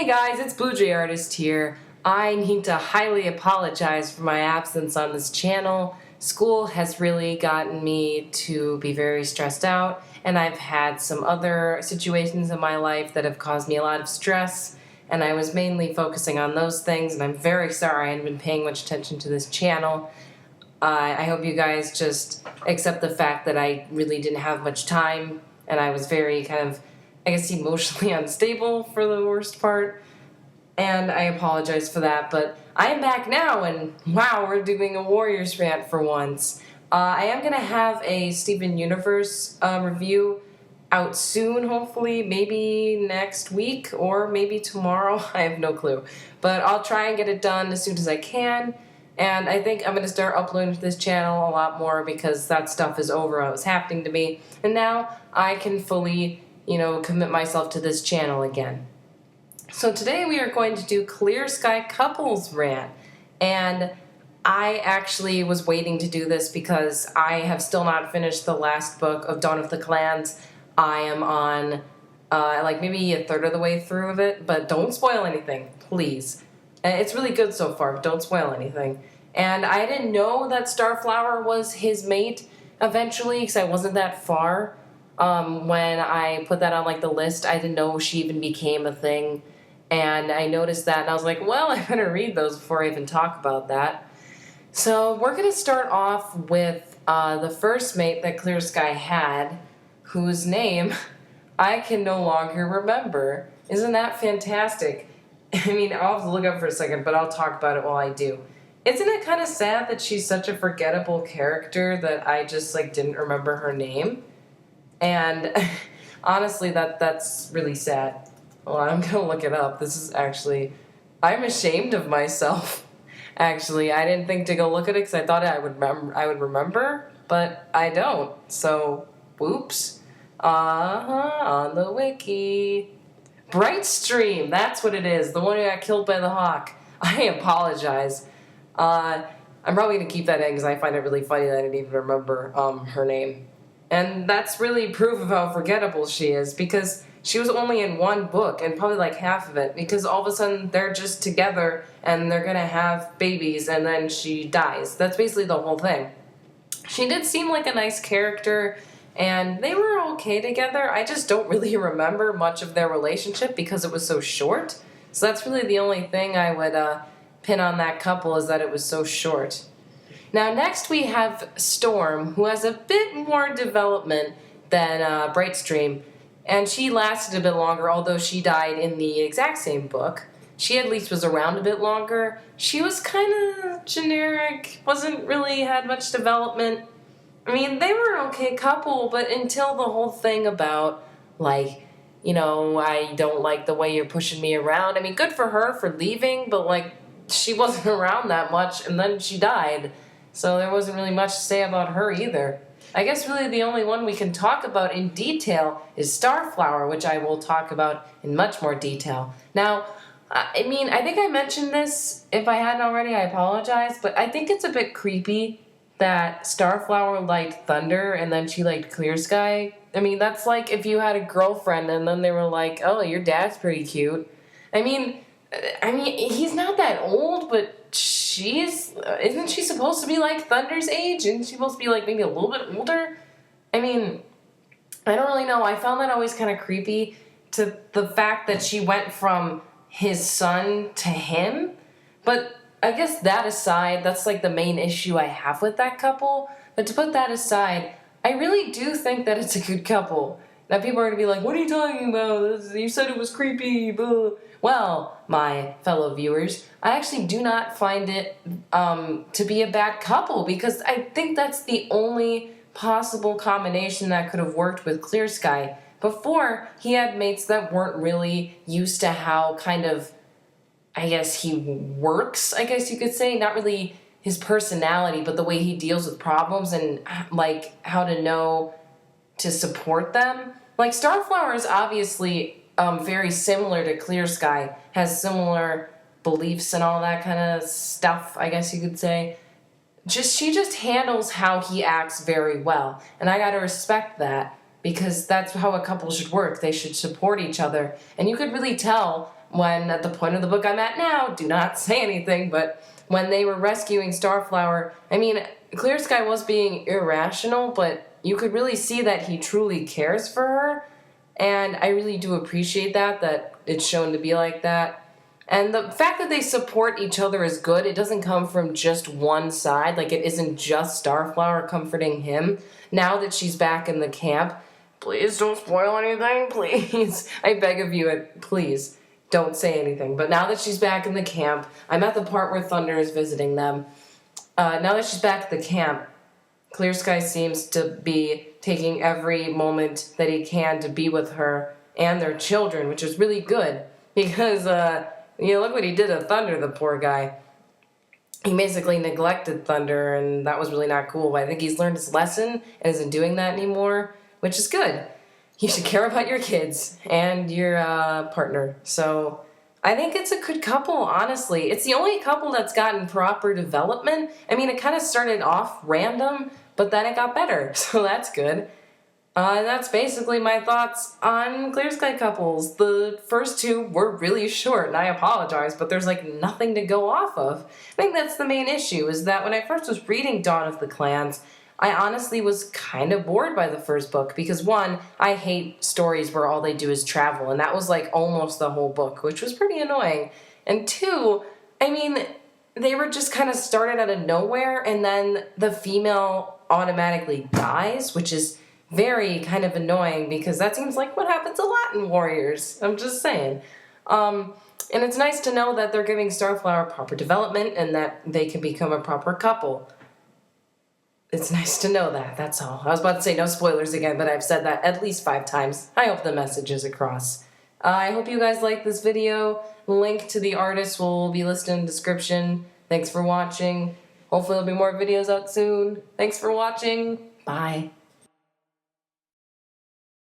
Hey guys, it's Blue Jay Artist here. I need to highly apologize for my absence on this channel. School has really gotten me to be very stressed out, and I've had some other situations in my life that have caused me a lot of stress, and I was mainly focusing on those things, and I'm very sorry I haven't been paying much attention to this channel. I hope you guys just accept the fact that I really didn't have much time, and I was very emotionally unstable for the worst part, and I apologize for that, but I am back now, and wow, we're doing a Warriors rant for once. I am going to have a Steven Universe review out soon, hopefully, maybe next week, or maybe tomorrow, I have no clue, but I'll try and get it done as soon as I can. And I think I'm going to start uploading to this channel a lot more because that stuff is over. It was happening to me. And now I can fully, commit myself to this channel again. So today we are going to do Clear Sky Couples Rant. And I actually was waiting to do this because I have still not finished the last book of Dawn of the Clans. I am on maybe a third of the way through of it, but don't spoil anything, please. It's really good so far, but don't spoil anything. And I didn't know that Starflower was his mate eventually, because I wasn't that far. When I put that on the list, I didn't know she even became a thing. And I noticed that, and I was like, well, I better read those before I even talk about that. So we're going to start off with the first mate that Clear Sky had, whose name I can no longer remember. Isn't that fantastic? I mean, I'll have to look up for a second, but I'll talk about it while I do. Isn't it kind of sad that she's such a forgettable character that I just, didn't remember her name? And honestly, that's really sad. Well, I'm going to look it up. This is actually... I'm ashamed of myself, actually. I didn't think to go look at it because I thought I would remember, but I don't. So, whoops. On the wiki... Brightstream, that's what it is. The one who got killed by the hawk. I apologize. I'm probably going to keep that in because I find it really funny that I didn't even remember her name. And that's really proof of how forgettable she is, because she was only in one book, and probably half of it, because all of a sudden they're just together and they're going to have babies and then she dies. That's basically the whole thing. She did seem like a nice character, and they were okay together. I just don't really remember much of their relationship because it was so short. So that's really the only thing I would pin on that couple, is that it was so short. Now next we have Storm, who has a bit more development than Brightstream. And she lasted a bit longer, although she died in the exact same book. She at least was around a bit longer. She was kind of generic, wasn't really had much development. I mean, they were an okay couple, but until the whole thing about, I don't like the way you're pushing me around. I mean, good for her for leaving, but, she wasn't around that much, and then she died. So there wasn't really much to say about her either. I guess really the only one we can talk about in detail is Starflower, which I will talk about in much more detail. Now, I think I mentioned this. If I hadn't already, I apologize, but I think it's a bit creepy that Starflower liked Thunder and then she liked Clear Sky. I mean, that's like if you had a girlfriend and then they were like, oh, your dad's pretty cute. I mean, he's not that old, but isn't she supposed to be like Thunder's age? Isn't she supposed to be maybe a little bit older? I mean, I don't really know. I found that always kind of creepy, to the fact that she went from his son to him. But I guess that aside, that's the main issue I have with that couple. But to put that aside, I really do think that it's a good couple. Now people are going to be like, what are you talking about? You said it was creepy. Blah. Well, my fellow viewers, I actually do not find it to be a bad couple, because I think that's the only possible combination that could have worked with Clear Sky. Before, he had mates that weren't really used to how he works, I guess you could say. Not really his personality, but the way he deals with problems and how to know to support them. Starflower is obviously very similar to Clear Sky, has similar beliefs and all that kind of stuff, I guess you could say. She just handles how he acts very well, and I gotta respect that, because that's how a couple should work. They should support each other, and you could really tell when at the point of the book I'm at now, do not say anything, but when they were rescuing Starflower, I mean, Clear Sky was being irrational, but you could really see that he truly cares for her, and I really do appreciate that it's shown to be like that. And the fact that they support each other is good. It doesn't come from just one side. Like, it isn't just Starflower comforting him. Now that she's back in the camp, please don't spoil anything, please. I beg of you, please don't say anything. But now that she's back in the camp, I'm at the part where Thunder is visiting them. Now that she's back at the camp, Clear Sky seems to be taking every moment that he can to be with her and their children, which is really good. Because, look what he did to Thunder, the poor guy. He basically neglected Thunder, and that was really not cool. But I think he's learned his lesson and isn't doing that anymore, which is good. You should care about your kids and your partner. So I think it's a good couple, honestly. It's the only couple that's gotten proper development. I mean, it kind of started off random, but then it got better, so that's good. And that's basically my thoughts on Clear Sky couples. The first two were really short, and I apologize, but there's like nothing to go off of. I think that's the main issue, is that when I first was reading Dawn of the Clans, I honestly was kind of bored by the first book, because one, I hate stories where all they do is travel, and that was like almost the whole book, which was pretty annoying. And two, I mean, they were just kind of started out of nowhere, and then the female automatically dies, which is very kind of annoying, because that seems like what happens a lot in Warriors. I'm just saying. And it's nice to know that they're giving Starflower proper development and that they can become a proper couple. It's nice to know that, that's all. I was about to say no spoilers again, but I've said that at least 5 times. I hope the message is across. I hope you guys like this video. Link to the artist will be listed in the description. Thanks for watching. Hopefully there'll be more videos out soon. Thanks for watching. Bye.